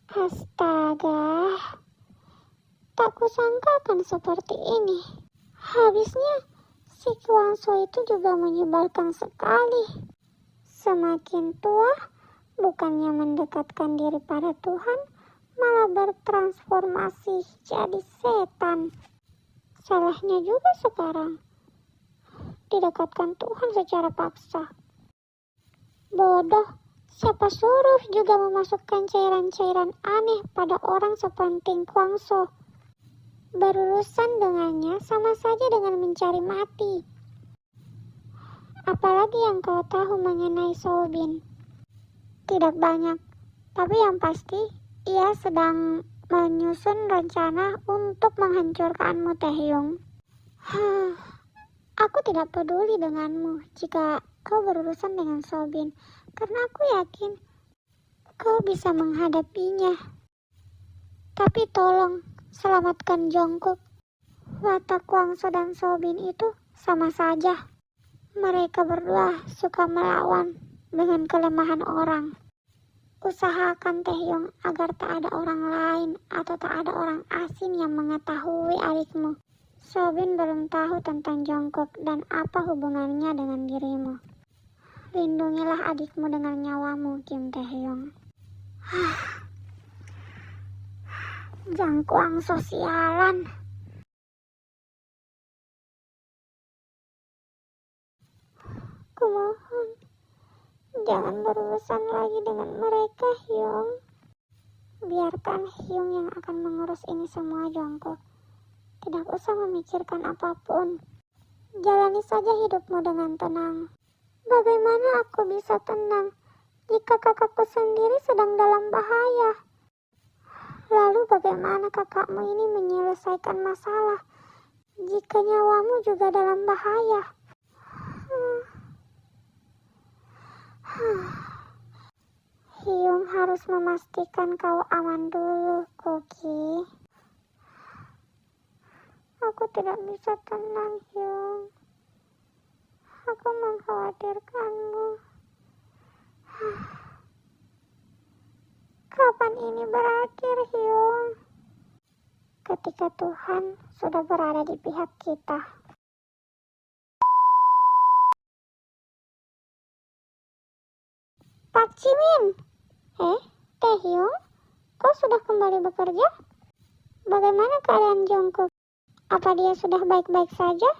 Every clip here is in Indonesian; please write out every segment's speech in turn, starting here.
Astaga, tak kusangka akan seperti ini. Habisnya, si Kwangso itu juga menyebalkan sekali. Semakin tua, bukannya mendekatkan diri pada Tuhan, malah bertransformasi jadi setan. Salahnya juga sekarang, didekatkan Tuhan secara paksa. Bodoh, siapa suruh juga memasukkan cairan-cairan aneh pada orang sepenting Kwangso. Berurusan dengannya sama saja dengan mencari mati. Apalagi yang kau tahu mengenai Soobin? Tidak banyak, tapi yang pasti ia sedang menyusun rencana untuk menghancurkanmu, Taehyung. Aku tidak peduli denganmu jika kau berurusan dengan Soobin, karena aku yakin kau bisa menghadapinya. Tapi tolong, selamatkan Jungkook. Watak Kwangso dan Soobin itu sama saja. Mereka berdua suka melawan dengan kelemahan orang. Usahakan Taehyung agar tak ada orang lain atau tak ada orang asing yang mengetahui adikmu. Soobin belum tahu tentang Jungkook dan apa hubungannya dengan dirimu. Lindungilah adikmu dengan nyawamu, Kim Taehyung. Jangkauan sosialan. Kumohon, jangan berurusan lagi dengan mereka, Hyung. Biarkan Hyung yang akan mengurus ini semua, Jungkook. Tidak usah memikirkan apapun. Jalani saja hidupmu dengan tenang. Bagaimana aku bisa tenang jika kakakku sendiri sedang dalam bahaya? Lalu bagaimana kakakmu ini menyelesaikan masalah jika nyawamu juga dalam bahaya? Hyung harus memastikan kau aman dulu, Koki. Aku tidak bisa tenang, Hyung. Aku mengkhawatirkanmu. Kapan ini berakhir, Hyung? Ketika Tuhan sudah berada di pihak kita. Pak Jimin. Taehyung, kau sudah kembali bekerja? Bagaimana keadaan Jungkook? Apa dia sudah baik-baik saja?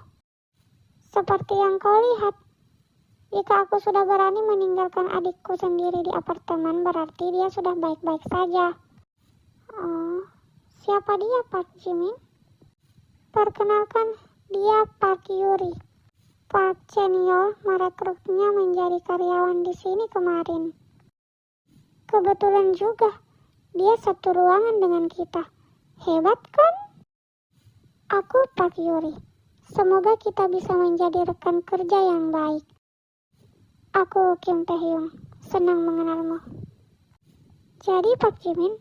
Seperti yang kau lihat, jika aku sudah berani meninggalkan adikku sendiri di apartemen, berarti dia sudah baik-baik saja. Oh, siapa dia, Pak Jimin? Perkenalkan, dia Park Yuri. Park Chenyeol merekrutnya menjadi karyawan di sini kemarin. Kebetulan juga, dia satu ruangan dengan kita. Hebat kan? Aku Park Yuri. Semoga kita bisa menjadi rekan kerja yang baik. Aku Kim Taehyung, senang mengenalmu. Jadi Pak Jimin,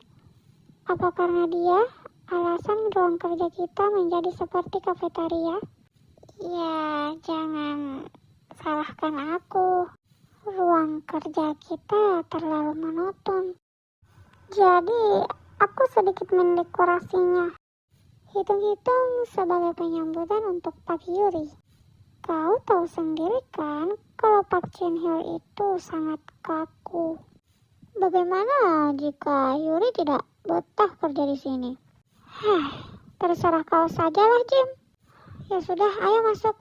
apa karena dia alasan ruang kerja kita menjadi seperti kafetaria? Ya, jangan salahkan aku. Ruang kerja kita terlalu monoton. Jadi, aku sedikit mendekorasinya. Hitung-hitung sebagai penyambutan untuk Pak Yuri. Kau tahu sendiri kan kalau Park Chenyeol itu sangat kaku. Bagaimana jika Yuri tidak betah kerja di sini? Terserah kau sajalah, Jim. Ya sudah, ayo masuk.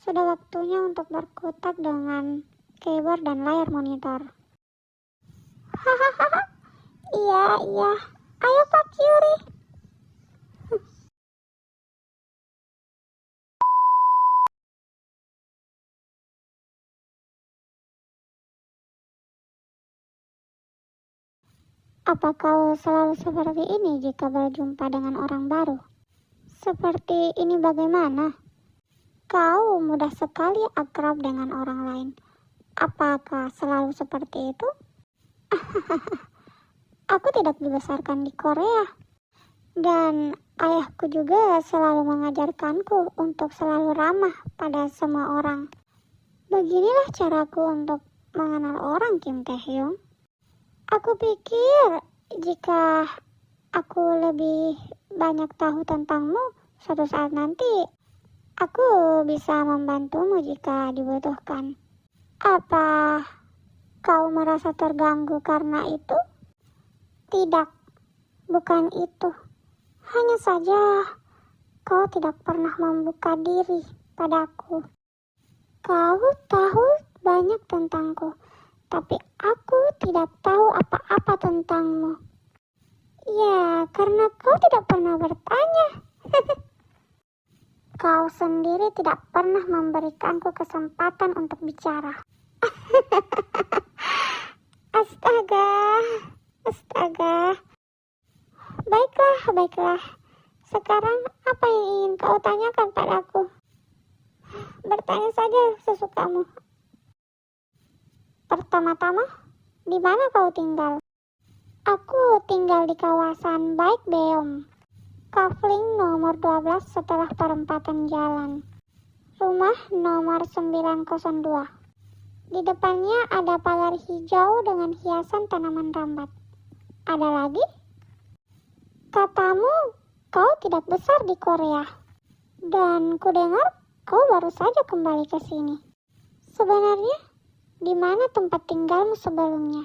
Sudah waktunya untuk berkutat dengan keyboard dan layar monitor. Hahaha. Iya. Ayo Pak Yuri. Apa kau selalu seperti ini jika berjumpa dengan orang baru? Seperti ini bagaimana? Kau mudah sekali akrab dengan orang lain. Apakah selalu seperti itu? Aku tidak dibesarkan di Korea. Dan ayahku juga selalu mengajarkanku untuk selalu ramah pada semua orang. Beginilah caraku untuk mengenal orang, Kim Taehyung. Aku pikir Jika aku lebih banyak tahu tentangmu, suatu saat nanti aku bisa membantumu jika dibutuhkan. Apa kau merasa terganggu karena itu? Tidak, bukan itu. Hanya saja kau tidak pernah membuka diri padaku. Kau tahu banyak tentangku, tapi aku tidak tahu apa-apa tentangmu. Ya, karena kau tidak pernah bertanya. Kau sendiri tidak pernah memberikanku kesempatan untuk bicara. Astaga, astaga. Baiklah. Sekarang apa yang ingin kau tanyakan padaku? Bertanya saja sesukamu. Pertama-tama, di mana kau tinggal? Aku tinggal di kawasan Baik Beom, Kafling nomor 12 setelah perempatan jalan. Rumah nomor 902. Di depannya ada pagar hijau dengan hiasan tanaman rambat. Ada lagi? Katamu, kau tidak besar di Korea. Dan kudengar kau baru saja kembali ke sini. Sebenarnya, di mana tempat tinggalmu sebelumnya?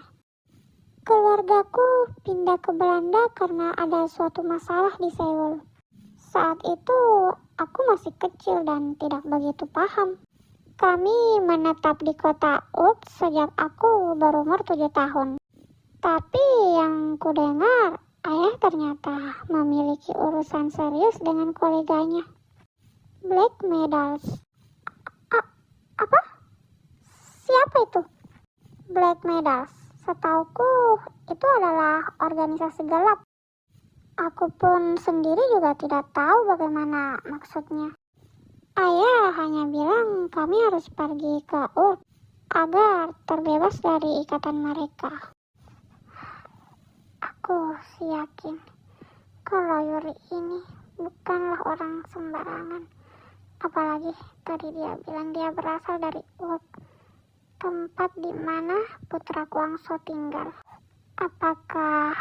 Keluargaku pindah ke Belanda karena ada suatu masalah di Seoul. Saat itu, aku masih kecil dan tidak begitu paham. Kami menetap di kota Urk sejak aku berumur 7 tahun. Tapi yang kudengar, ayah ternyata memiliki urusan serius dengan koleganya. Black Medals. Apa? Siapa itu? Black Medals. Setauku itu adalah organisasi gelap. Aku pun sendiri juga tidak tahu bagaimana maksudnya. Ayah hanya bilang kami harus pergi ke Urk agar terbebas dari ikatan mereka. Aku yakin kalau Yuri ini bukanlah orang sembarangan. Apalagi tadi dia bilang dia berasal dari Urk, tempat di mana putra Kwangso tinggal. Apakah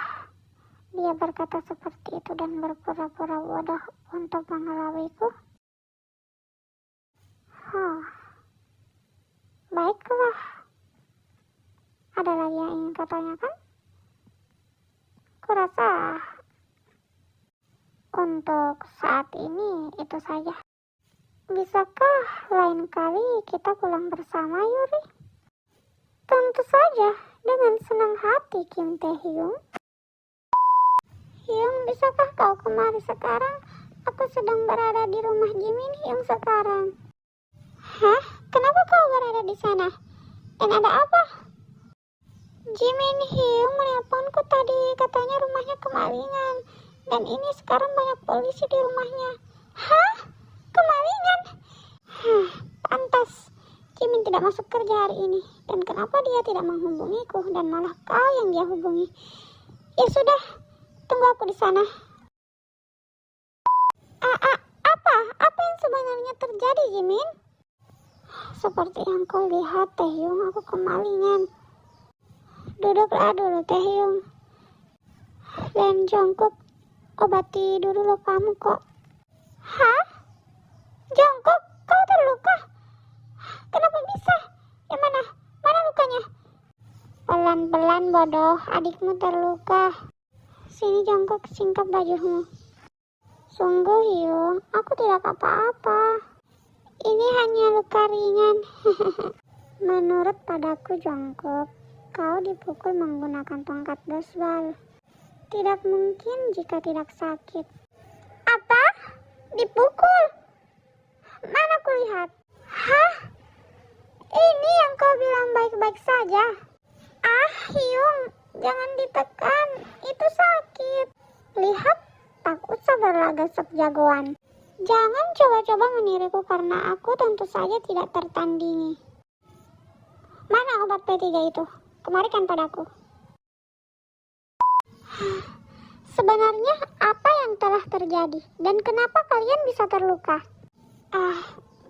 dia berkata seperti itu dan berpura-pura bodoh untuk mengelabuiku? Baiklah. Ada lagi yang ingin kau tanyakan? Kurasa untuk saat ini itu saja. Bisakah lain kali kita pulang bersama, Yuri? Tentu saja, dengan senang hati, Kim Tae-hyung. Hyung, bisakah kau kemari sekarang? Aku sedang berada di rumah Jimin Hyung sekarang. Hah? Kenapa kau berada di sana? Dan ada apa? Jimin Hyung menelponku tadi, katanya rumahnya kemalingan. Dan ini sekarang banyak polisi di rumahnya. Hah? Kemalingan? Pantas. Jimin tidak masuk kerja hari ini. Dan kenapa dia tidak menghubungiku dan malah kau yang dia hubungi? Ya sudah, tunggu aku di sana. Apa yang sebenarnya terjadi, Jimin? Seperti yang kau lihat, Taehyung, aku kemalingan. Duduklah dulu, Taehyung. Dan Jungkook, obati dulu lukamu kok. Hah? Jungkook, kau terluka? Kenapa bisa? Yang mana? Mana lukanya? Pelan-pelan, bodoh. Adikmu terluka. Sini, Jungkook, singkap bajumu. Sungguh, Hyung, aku tidak apa-apa. Ini hanya luka ringan. Menurut padaku, Jungkook, kau dipukul menggunakan tongkat baseball. Tidak mungkin jika tidak sakit. Apa? Dipukul? Mana kulihat? Hah? Ini yang kau bilang baik-baik saja. Hyung, jangan ditekan. Itu sakit. Lihat, tak usah berlagak sok jagoan. Jangan coba-coba meniruku karena aku tentu saja tidak tertandingi. Mana obat P3 itu? Kemarikan padaku. Sebenarnya apa yang telah terjadi dan kenapa kalian bisa terluka?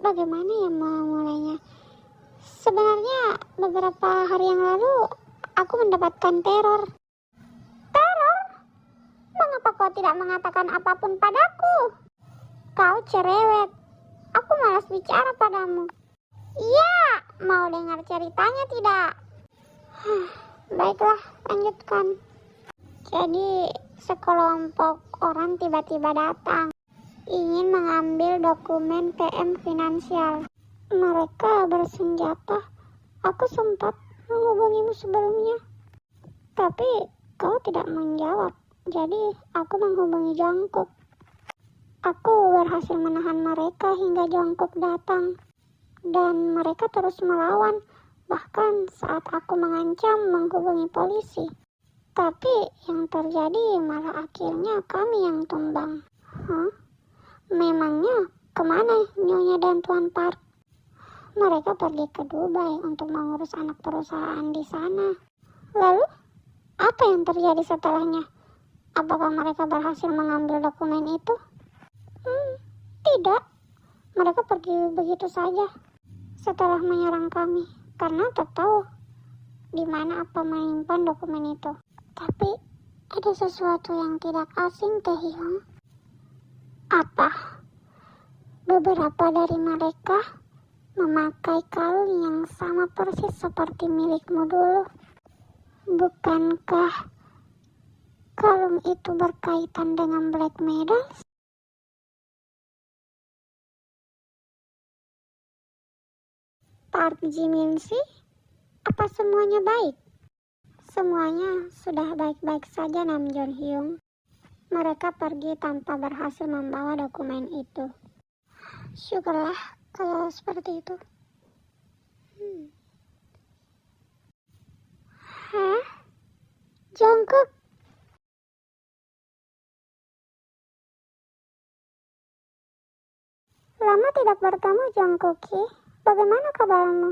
Bagaimana ya memulainya? Sebenarnya beberapa hari yang lalu aku mendapatkan teror. Teror? kau tidak mengatakan apapun padaku? Kau cerewet. Aku malas bicara padamu. Iya, mau dengar ceritanya tidak? Baiklah, lanjutkan. Jadi, sekelompok orang tiba-tiba datang, ingin mengambil dokumen PM Finansial. Mereka bersenjata. Aku sempat menghubungimu sebelumnya, tapi kau tidak menjawab. Jadi, aku menghubungi Jungkook. Aku berhasil menahan mereka hingga Jungkook datang. Dan mereka terus melawan, bahkan saat aku mengancam menghubungi polisi. Tapi yang terjadi malah akhirnya kami yang tumbang. Memangnya kemana Nyonya dan Tuan Park? Mereka pergi ke Dubai untuk mengurus anak perusahaan di sana. Lalu, apa yang terjadi setelahnya? Apakah mereka berhasil mengambil dokumen itu? Tidak. Mereka pergi begitu saja setelah menyerang kami karena tak tahu di mana apa menyimpan dokumen itu. Tapi ada sesuatu yang tidak asing, Taehyung. Apa? Beberapa dari mereka memakai kalung yang sama persis seperti milikmu dulu. Bukankah kalung itu berkaitan dengan Black Medals? Park Jimin-si, apa semuanya baik? Semuanya sudah baik-baik saja, Nam Jun Hyung. Mereka pergi tanpa berhasil membawa dokumen itu. Syukurlah kalau seperti itu. Jungkook? Lama tidak bertemu, Jungkook. Bagaimana kabarmu?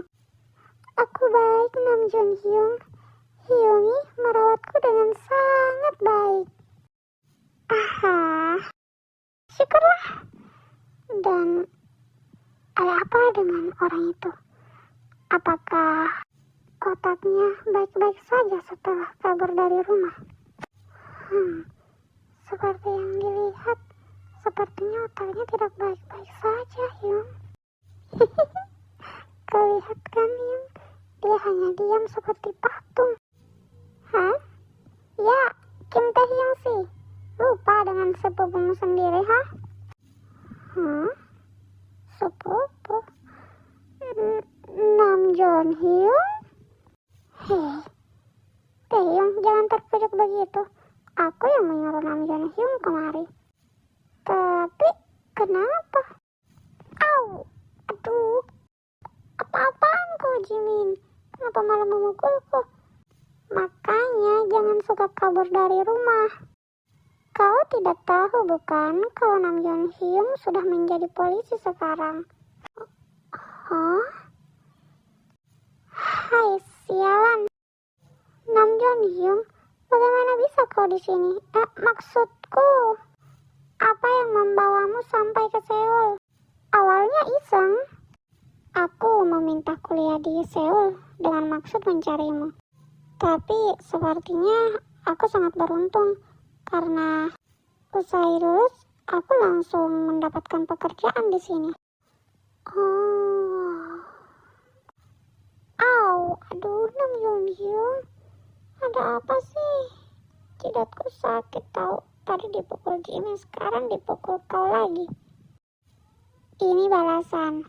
Aku baik, Nam Jun Hyung. Hyungi merawatku dengan sangat baik. Syukurlah. Dan ada apa dengan orang itu? Apakah otaknya baik-baik saja setelah kabur dari rumah? Seperti yang dilihat, sepertinya otaknya tidak baik-baik saja, Hyung. Kau lihat kan, Hyung? Dia hanya diam seperti patung. Ya, Kim Taehyung sih. Lupa dengan sepupumu sendiri, Sepupu? Nam Jun Hyung? Hei, Taehyung, jangan terpujuk begitu. Aku yang menyuruh Nam Jun Hyung kemari. Tapi, kenapa? Aduh. Apa-apaan kau, Jimin? Kenapa malah memukulku? Makanya jangan suka kabur dari rumah. Kau tidak tahu bukan kalau Nam Jun Hyung sudah menjadi polisi sekarang? Hai sialan. Nam Jun Hyung, bagaimana bisa kau di sini? Maksudku, apa yang membawamu sampai ke Seoul? Awalnya iseng. Aku meminta kuliah di Seoul dengan maksud mencarimu. Tapi sepertinya aku sangat beruntung karena usai lulus aku langsung mendapatkan pekerjaan di sini. Aduh, Nam Jun Hyung, ada apa sih? Jidatku sakit tahu. Tadi dipukul Jimin, sekarang dipukul kau lagi. Ini balasan.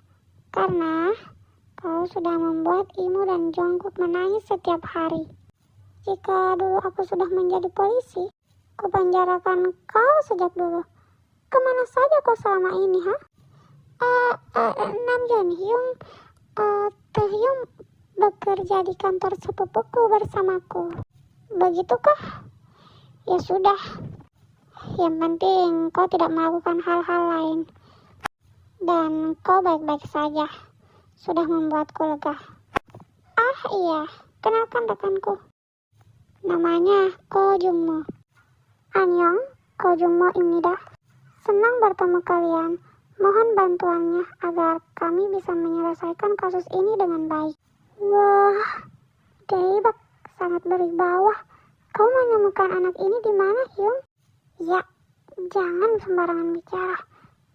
Karena kau sudah membuat Imu dan Jungkook menangis setiap hari. Jika dulu aku sudah menjadi polisi, kupenjarakan kau sejak dulu. Kemana saja kau selama ini, Nam Jun Hyung, Taehyung bekerja di kantor sepupuku bersamaku. Begitukah? Ya sudah. Yang penting kau tidak melakukan hal-hal lain. Dan kau baik-baik saja. Sudah membuatku lega. Iya, kenalkan rekanku. Namanya Ko Jungmo. Annyeong, Ko Jungmo Imnida. Senang bertemu kalian. Mohon bantuannya agar kami bisa menyelesaikan kasus ini dengan baik. Wah, Daebak sangat berwibawa. Kau menemukan anak ini di mana, Hyung? Ya, jangan sembarangan bicara.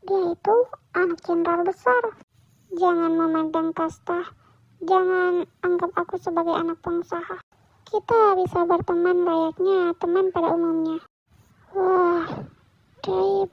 Dia itu anak jenderal besar. Jangan memandang kasta. Jangan anggap aku sebagai anak pengusaha. Kita bisa berteman layaknya teman pada umumnya. Wah, Dewi